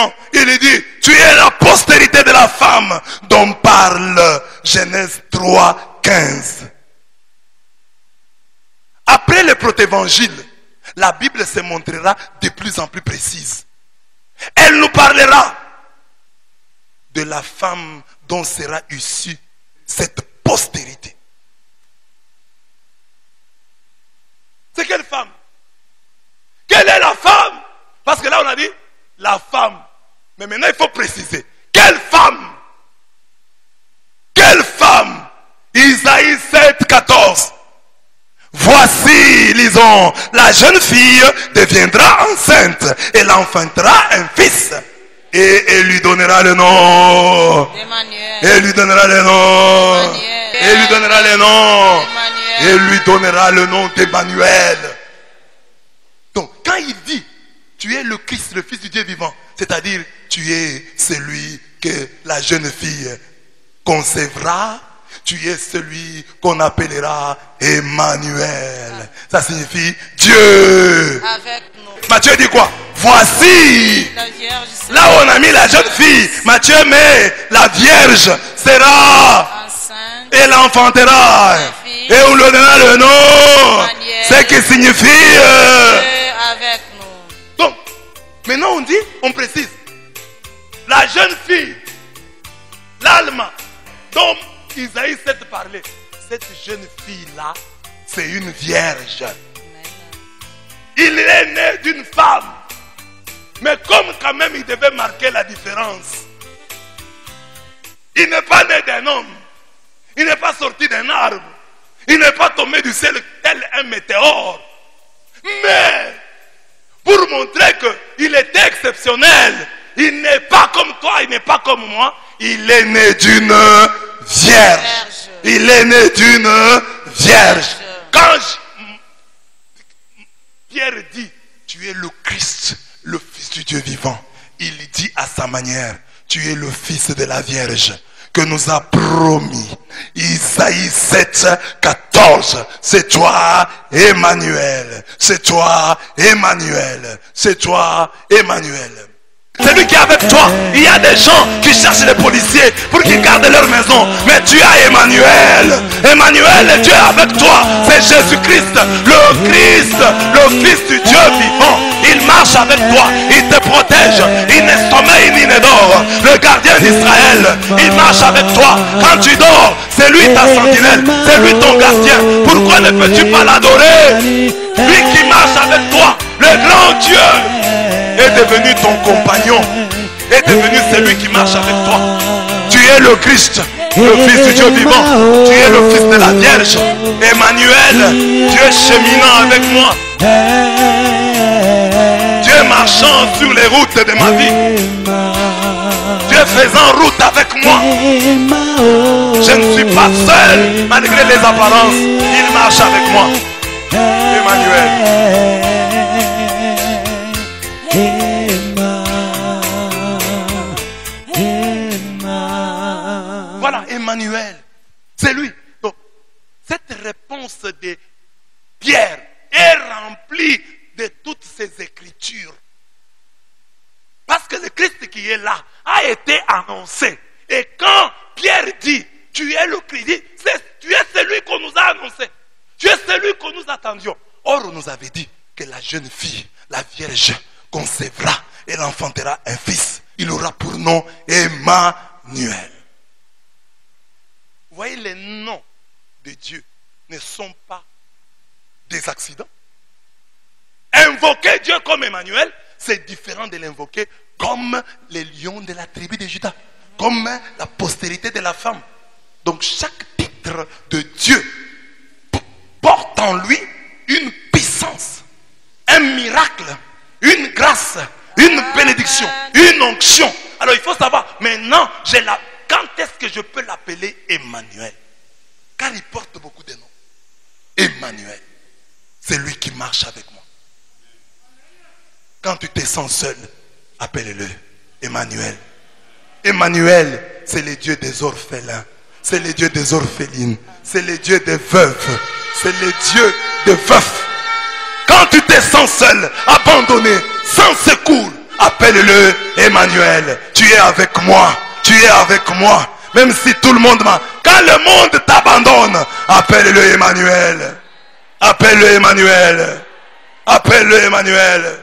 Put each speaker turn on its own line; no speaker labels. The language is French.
vivant, il dit, tu es la postérité de la femme dont parle Genèse 3, 15. Après le protévangile, la Bible se montrera de plus en plus précise. Elle nous parlera de la femme dont sera issue cette postérité. C'est quelle femme? Quelle est la femme? Parce que là on a dit la femme. Mais maintenant il faut préciser. Quelle femme? Quelle femme? Isaïe 7, 14. Voici, lisons, la jeune fille deviendra enceinte. Elle enfantera un fils. Et elle lui donnera le nom.
Emmanuel.
Elle lui donnera le nom.
Emmanuel.
Elle lui donnera le nom.
Emmanuel.
Elle lui donnera le nom d'Emmanuel. Donc, quand il dit, tu es le Christ, le Fils du Dieu vivant, c'est-à-dire, tu es celui que la jeune fille concevra, tu es celui qu'on appellera Emmanuel. Ça signifie Dieu.
Avec nous.
Matthieu dit quoi? Voici.
La Vierge
Là où on a mis la jeune fille, Matthieu met la Vierge sera
enceinte.
elle enfantera et on lui donnera le nom. Ce qui signifie
Dieu avec nous.
Donc, maintenant on dit, on précise. La jeune fille, l'Alma, dont Isaïe 7 parlait, cette jeune fille-là, c'est une vierge. Il est né d'une femme. Mais comme quand même il devait marquer la différence. Il n'est pas né d'un homme. Il n'est pas sorti d'un arbre. Il n'est pas tombé du ciel tel un météore. Mais, pour montrer qu'il était exceptionnel, il n'est pas comme toi, il n'est pas comme moi. Il est né d'une vierge. Il est né d'une vierge. Quand Pierre dit, tu es le Christ, le Fils du Dieu vivant, il dit à sa manière, tu es le Fils de la Vierge que nous a promis. Isaïe 7, 14, c'est toi Emmanuel, c'est toi Emmanuel, c'est toi Emmanuel. C'est lui qui est avec toi. Il y a des gens qui cherchent les policiers pour qu'ils gardent leur maison. Mais tu as Emmanuel. Emmanuel, Dieu est avec toi. C'est Jésus-Christ, le Fils du Dieu vivant. Il marche avec toi. Il te protège. Il ne sommeille ni ne dort. Le gardien d'Israël, il marche avec toi. Quand tu dors, c'est lui ta sentinelle. C'est lui ton gardien. Pourquoi ne peux-tu pas l'adorer? Lui qui marche avec toi, le grand Dieu, est devenu ton compagnon, est devenu celui qui marche avec toi. Tu es le Christ, le Fils du Dieu vivant. Tu es le Fils de la Vierge. Emmanuel, Dieu cheminant avec moi. Dieu marchant sur les routes de ma vie. Dieu faisant route avec moi. Je ne suis pas seul malgré les apparences. Il marche avec moi. Emmanuel. Voilà, Emmanuel. C'est lui. Donc, cette réponse de Pierre est remplie de toutes ces écritures. Parce que le Christ qui est là a été annoncé. Et quand Pierre dit, tu es le Christ, tu es celui qu'on nous a annoncé. Tu es celui que nous attendions. Or, on nous avait dit que la jeune fille, la Vierge, concevra et enfantera un fils. Il aura pour nom Emmanuel. Vous voyez, les noms de Dieu ne sont pas des accidents. Invoquer Dieu comme Emmanuel, c'est différent de l'invoquer comme les lions de la tribu de Juda, comme la postérité de la femme. Donc chaque titre de Dieu porte en lui une puissance, un miracle, une grâce, une bénédiction, une onction. Alors il faut savoir, maintenant, quand est-ce que je peux l'appeler Emmanuel? Car il porte beaucoup de noms. Emmanuel, c'est lui qui marche avec moi. Quand tu te sens seul, appelle-le Emmanuel. Emmanuel, c'est le Dieu des orphelins. C'est le Dieu des orphelines. C'est le Dieu des veuves. C'est le Dieu des veufs. Quand tu te sens seul, abandonné, sans secours, Appelle-le Emmanuel. Tu es avec moi. Tu es avec moi. Même si tout le monde m'a... Quand le monde t'abandonne, appelle-le Emmanuel. Appelle-le Emmanuel. Appelle-le Emmanuel.